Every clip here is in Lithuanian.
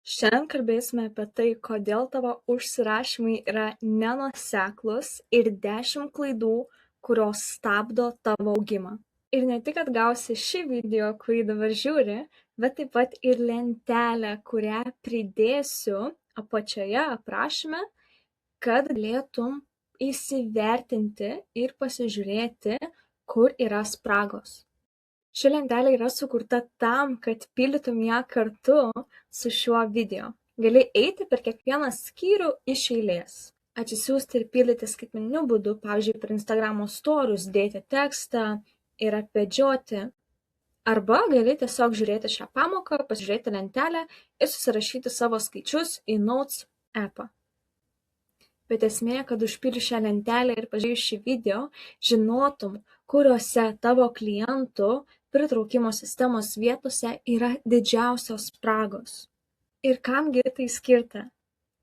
Šiandien kalbėsime apie tai, kodėl tavo užsirašymai yra nenuoseklūs ir 10 klaidų, kurios stabdo tavo augimą. Ir ne tik kad gausi šį video, kurį dabar žiūri, bet taip pat ir lentelę, kurią pridėsiu apačioje aprašyme, kad galėtum įsivertinti ir pasižiūrėti, kur yra spragos. Ši lentelė yra sukurta tam, kad pildytum ją kartu su šiuo video. Gali eiti per kiekvieną skyrių iš eilės. Atsisiųsti ir pildyti skaitmeniniu būdu, pavyzdžiui, per Instagramo stories, dėti tekstą ir apvedžioti. Arba gali tiesiog žiūrėti šią pamoką, pasižiūrėti lentelę ir susirašyti savo skaičius į Notes appą. Bet esmė, kad užpildžius šią lentelę ir pažiūrėjus šį video, žinotum, kuriuose tavo klientų pritraukimo sistemos vietose yra didžiausios spragos. Ir kamgi tai skirta?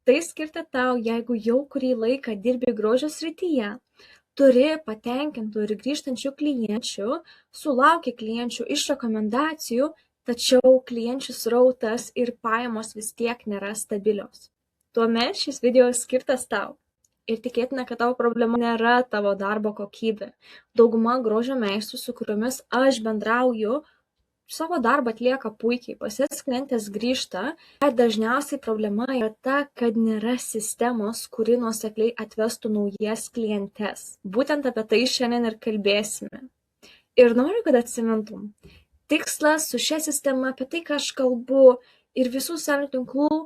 Tai skirta tau, jeigu jau kurį laiką dirbi grožio srityje, turi patenkintų ir grįžtančių klienčių, sulauki klienčių iš rekomendacijų, tačiau klienčių srautas ir pajamos vis tiek nėra stabilios. Tuomet šis video skirtas tau. Ir tikėtina, kad tavo problema nėra tavo darbo kokybė. Dauguma grožio meistrų, su kuriomis aš bendrauju, savo darbą atlieka puikiai, pas jas klientės grįžta, bet dažniausiai problema yra ta, kad nėra sistemos, kuri nuosekliai atvestų naujas klientes. Būtent apie tai šiandien ir kalbėsime. Ir noriu, kad atsimintum. Tikslas su šia sistema, apie tai, ką aš kalbu, ir visų socialinių tinklų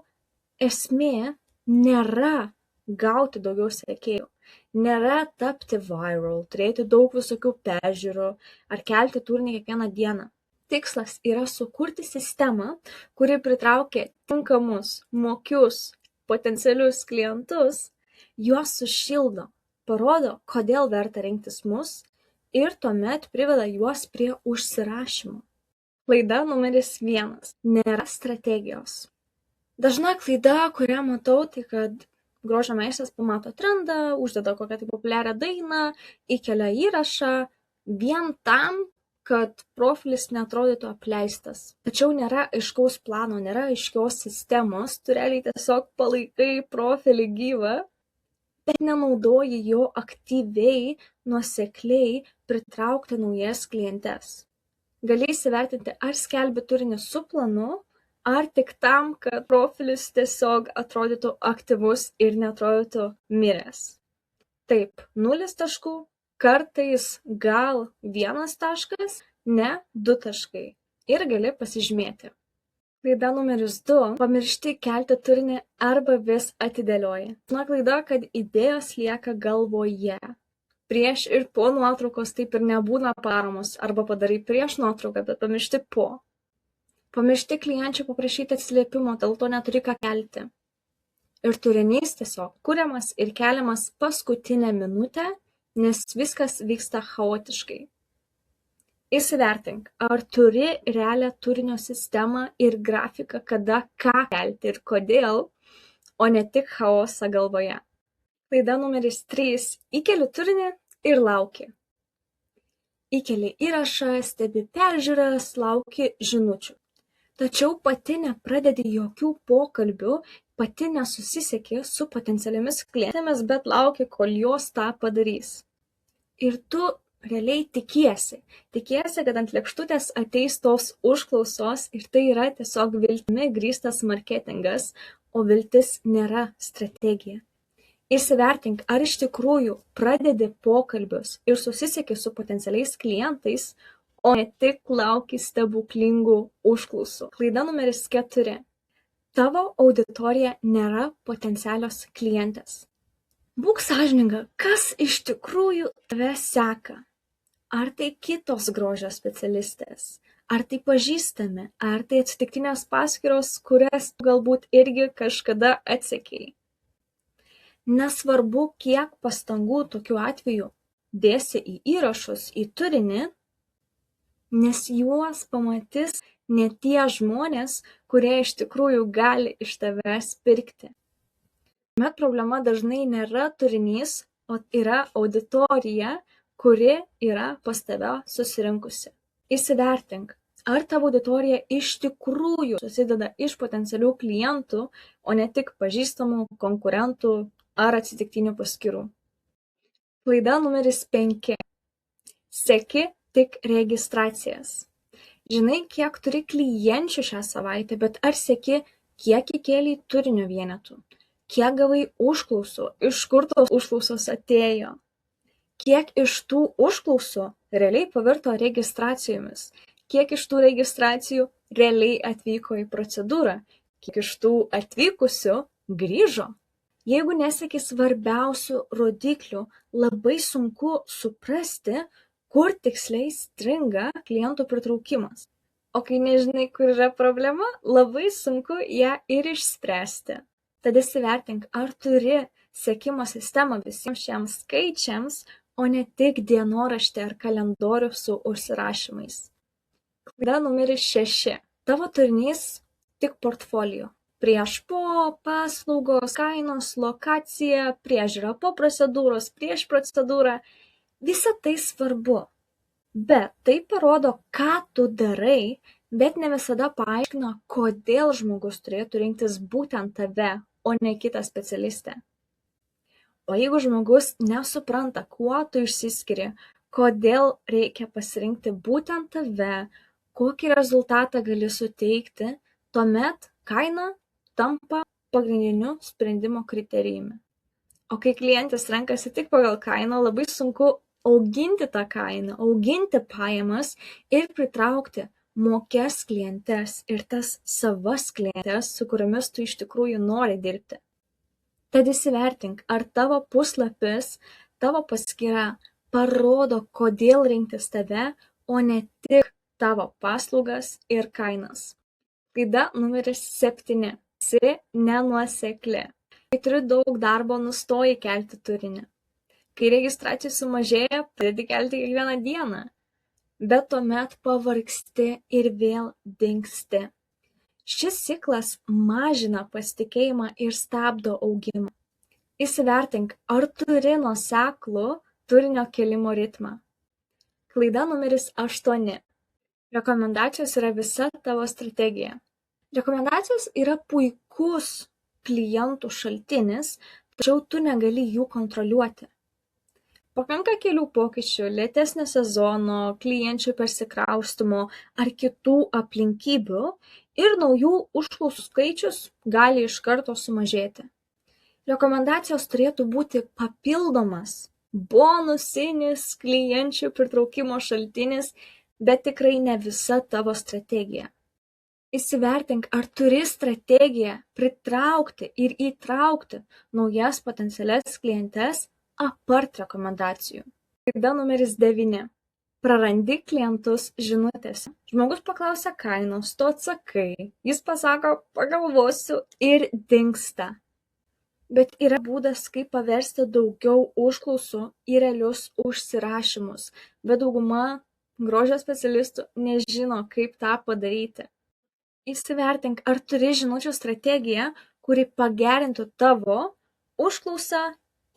esmė nėra gauti daugiau sekėjų, nėra tapti viral, turėti daug visokių peržiūrų ar kelti turinį kiekvieną dieną. Tikslas yra sukurti sistemą, kuri pritraukia tinkamus, mokius, potencialius klientus, juos sušildo, parodo, kodėl verta rinktis mus ir tuomet priveda juos prie užsirašymo. Klaida numeris 1. Nėra strategijos. Dažna klaida, kurią matau, tai kad grožio meistras pamato trendą, uždeda kokią tai populiarią dainą, įkelia įrašą vien tam, kad profilis neatrodytų apleistas. Tačiau nėra aiškaus plano, nėra aiškios sistemos, tu realiai tiesiog palaikai profilį gyvą, bet nenaudoji jo aktyviai, nuosekliai pritraukti naujas klientes. Gali įsivertinti, ar skelbi turinį su planu, ar tik tam, kad profilis tiesiog atrodytų aktyvus ir neatrodytų miręs. Taip, 0 taškų, kartais gal 1 taškas, ne 2 taškai. Ir gali pasižymėti. Klaida numeris 2. Pamiršti kelti turinį arba vis atidėlioji. Na klaida, kad idėjos lieka galvoje. Prieš ir po nuotraukos taip ir nebūna paramos, arba padarai prieš nuotrauką, bet pamiršti po. Pamiršti klienčių paprašyti atsiliepimo, dėl to neturi ką kelti. Ir turinys tiesiog kuriamas ir keliamas paskutinę minutę, nes viskas vyksta chaotiškai. Įsivertink, ar turi realią turinio sistemą ir grafiką, kada ką kelti ir kodėl, o ne tik chaosą galvoje. Klaida numeris 3. Įkeli turinį ir lauki. Įkeli įrašą, stebi peržiūras, lauki žinučių. Tačiau pati nepradedi jokių pokalbių, pati nesusisieki su potencialiomis klientėmis, bet lauki, kol jos tą padarys. Ir tu realiai tikiesi, kad ant lėkštutės ateis tos užklausos ir tai yra tiesiog viltimi grįstas marketingas, o viltis nėra strategija. Įsivertink, ar iš tikrųjų pradedi pokalbius ir susisieki su potencialiais klientais, o ne tik lauki stebuklingų užklausų. Klaida numeris 4. Tavo auditorija nėra potencialios klientės. Būk sąžininga, kas iš tikrųjų tave seka? Ar tai kitos grožio specialistės? Ar tai pažįstami? Ar tai atsitiktinės paskyros, kurias galbūt irgi kažkada atsekei? Nesvarbu, kiek pastangų tokiu atveju dėsi į įrašus, į turinį, nes juos pamatys ne tie žmonės, kurie iš tikrųjų gali iš tavęs pirkti. Tuomet problema dažnai nėra turinys, o yra auditorija, kuri yra pas tave susirinkusi. Įsivertink, Ar tavo auditorija iš tikrųjų susideda iš potencialių klientų, o ne tik pažįstamų, konkurentų ar atsitiktinių paskyrų? Klaida numeris 5. Seki tik registracijas. Žinai, kiek turi klienčių šią savaitę, bet ar seki, kiek įkėlei turinio vienetų? Kiek gavai užklausų? Iš kur tos užklausos atėjo? Kiek iš tų užklausų realiai pavirto registracijomis? Kiek iš tų registracijų realiai atvyko į procedūrą? Kiek iš tų atvykusių grįžo? Jeigu neseki svarbiausių rodiklių, labai sunku suprasti, kur tiksliai stringa klientų pritraukimas. O kai nežinai, kur yra problema, labai sunku ją ir išspręsti. Tad įsivertink, ar turi sekimo sistemą visiems šiems skaičiams, o ne tik dienoraštį ar kalendorių su užsirašymais. Klaida numeris 6. Tavo turinys tik portfolio. Prieš po, paslaugos, kainos, lokacija, priežiūra po procedūros, prieš procedūrą. Visa tai svarbu. Bet tai parodo, ką tu darai, bet ne visada paaiškina, kodėl žmogus turėtų rinktis būtent tave, o ne kitą specialistę. O jeigu žmogus nesupranta, kuo tu išsiskiri, kodėl reikia pasirinkti būtent tave, kokį rezultatą gali suteikti, tuomet kaina tampa pagrindiniu sprendimo kriterijumi. O kai klientas renkasi tik pagal kainą, labai sunku auginti tą kainą, auginti pajamas ir pritraukti mokės klientes ir tas savas klientes, su kuriomis tu iš tikrųjų nori dirbti. Tad įsivertink, ar tavo puslapis, tavo paskyra parodo, kodėl rinktis tave, o ne tik tavo paslaugas ir kainas. Klaida numeris 7. Esi nenuosekli. Kai turi daug darbo, nustoji kelti turinį. Kai registracijų sumažėja, pradedi kelti kiekvieną dieną. Bet tuomet pavargsti ir vėl dingsti. Šis ciklas mažina pasitikėjimą ir stabdo augimą. Įsivertink, ar turi nuoseklų turinio kėlimo ritmą. Klaida numeris 8. Rekomendacijos yra visa tavo strategija. Rekomendacijos yra puikus klientų šaltinis, tačiau tu negali jų kontroliuoti. Pakanka kelių pokyčių, lėtesnio sezono, klienčių persikraustymo ar kitų aplinkybių ir naujų užklausų skaičius gali iš karto sumažėti. Rekomendacijos turėtų būti papildomas, bonusinis klienčių pritraukimo šaltinis, bet tikrai ne visa tavo strategija. Įsivertink, ar turi strategiją pritraukti ir įtraukti naujas potencialias klientes apart rekomendacijų. Klaida numeris 9. Prarandi klientus žinutėse. Žmogus paklausia kainos, tu atsakai, jis pasako pagalvosiu ir dingsta. Bet yra būdas, kaip paversti daugiau užklausų į realius užsirašymus, bet dauguma grožio specialistų nežino, kaip tą padaryti. Įsivertink, ar turi žinučių strategiją, kuri pagerintų tavo užklausą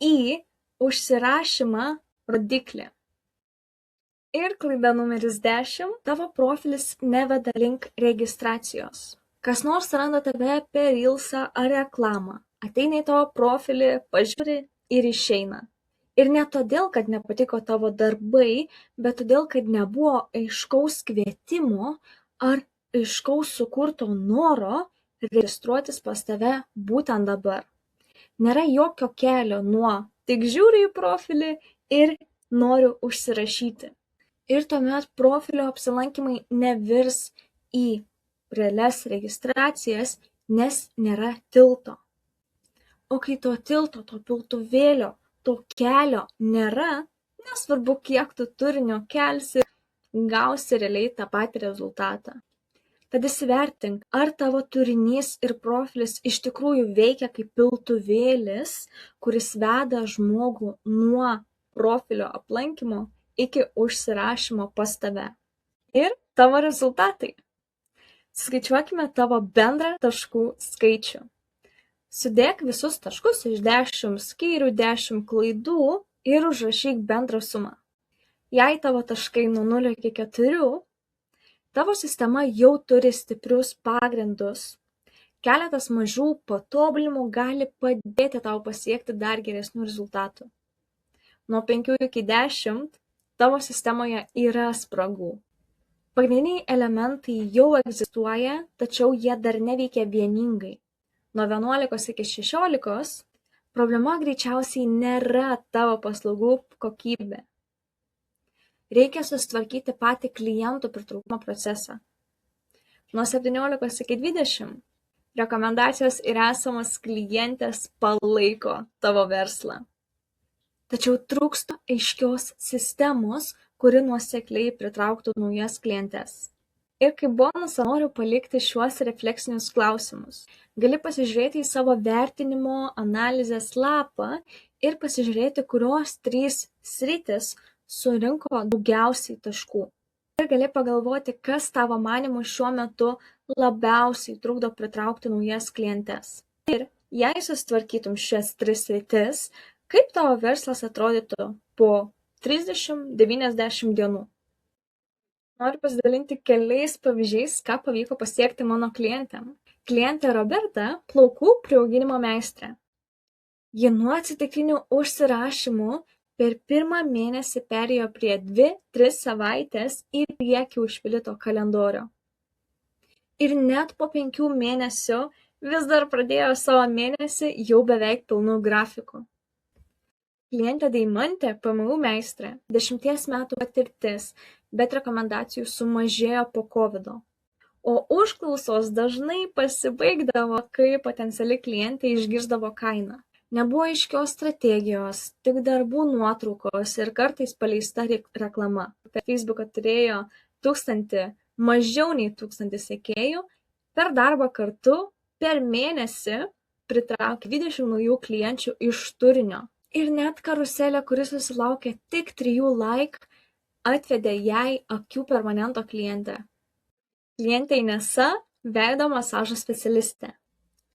į užsirašymą rodiklį. Ir klaida numeris 10. Tavo profilis neveda link registracijos. Kas nors randa tave per Reelsą ar reklamą. Ateina į tavo profilį, pažiūri ir išeina. Ir ne todėl, kad nepatiko tavo darbai, bet todėl, kad nebuvo aiškaus kvietimo ar aiškaus sukurto noro registruotis pas tave būtent dabar. Nėra jokio kelio nuo tik žiūriu į profilį ir noriu užsirašyti. Ir tuomet profilio apsilankymai nevirs į realias registracijas, nes nėra tilto. O kai to tilto, to piltuvėlio, to kelio nėra, nesvarbu, kiek tu turinio kelsi, gausi realiai tą patį rezultatą. Tad įsivertink, ar tavo turinys ir profilis iš tikrųjų veikia kaip piltuvėlis, kuris veda žmogų nuo profilio aplankymo iki užsirašymo pas tave. Ir tavo rezultatai. Skaičiuokime tavo bendrą taškų skaičių. Sudėk visus taškus iš 10 skyrių, 10 klaidų ir užrašyk bendrą sumą. Jei tavo taškai nuo 0 iki 4, Tavo sistema jau turi stiprius pagrindus. Keletas mažų patobulinimų gali padėti tau pasiekti dar geresnių rezultatų. Nuo 5 iki 10 tavo sistemoje yra spragų. Pagrindiniai elementai jau egzistuoja, tačiau jie dar neveikia vieningai. Nuo 11 iki 16 problema greičiausiai nėra tavo paslaugų kokybė. Reikia susitvarkyti patį klientų pritraukimo procesą. Nuo 17 iki 20 rekomendacijos ir esamos klientės palaiko tavo verslą. Tačiau trūksta aiškios sistemos, kuri nuosekliai pritrauktų naujas klientes. Ir kaip bonusą noriu palikti šiuos refleksinius klausimus. Gali pasižiūrėti į savo vertinimo analizės lapą ir pasižiūrėti, kurios 3 sritis surinko daugiausiai taškų. Ir gali pagalvoti, kas tavo manymu šiuo metu labiausiai trukdo pritraukti naujas klientes. Ir jei susitvarkytum šias 3 sritis, kaip tavo verslas atrodytų po 30-90 dienų? Noriu pasidalinti keliais pavyzdžiais, ką pavyko pasiekti mano klientėm. Klientė Roberta – plaukų priauginimo meistrė. Ji nuo atsitiktinių užsirašymų per 1 mėnesį perėjo prie 2-3 savaitės į priekį užpildyto kalendorių. Ir net po 5 mėnesių vis dar pradėjo savo mėnesį jau beveik pilnu grafiku. Klientė Deimantė – PMU meistrė, 10 metų patirtis, bet rekomendacijų sumažėjo po COVID-o. O užklausos dažnai pasibaigdavo, kai potenciali klientė išgirsdavo kainą. Nebuvo aiškios strategijos, tik darbų nuotraukos ir kartais paleista reklama. Per Facebooką turėjo 1000, mažiau nei 1000 sekėjų, per darbą kartu per mėnesį pritraukė 20 naujų klienčių iš turinio. Ir net karuselė, kuris susilaukė tik 3 like, atvedė jai akių permanento klientę. Klientė Inesa – veido masažo specialistė.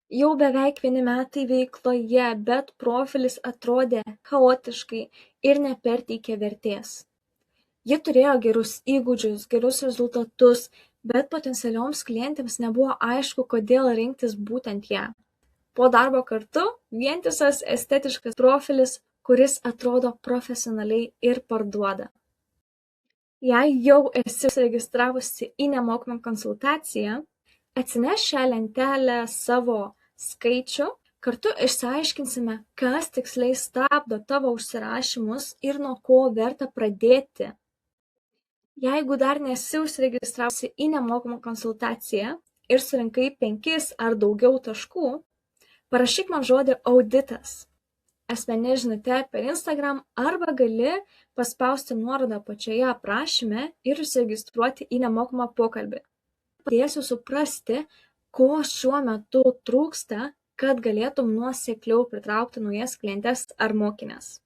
Jau beveik 1 metai veikloje, bet profilis atrodė chaotiškai ir neperteikė vertės. Ji turėjo gerus įgūdžius, gerus rezultatus, bet potencialioms klientėms nebuvo aišku, kodėl rinktis būtent ją. Po darbo kartu vientisas estetiškas profilis, kuris atrodo profesionaliai ir parduoda. Jei jau esi užsiregistravusi į nemokamą konsultaciją, atsineš šią lentelę savo skaičių, kartu išsiaiškinsime, kas tiksliai stabdo tavo užsirašymus ir nuo ko verta pradėti. Jeigu dar nesi užsiregistravusi į nemokamą konsultaciją ir surinkai 5 ar daugiau taškų, parašyk man žodį auditas asmeninę žinutę per Instagram arba gali paspausti nuorodą pačioje aprašyme ir užsiregistruoti į nemokamą pokalbį. Padėsiu suprasti, ko šiuo metu trūksta, kad galėtum nuosekliau pritraukti naujas klientes ar mokines.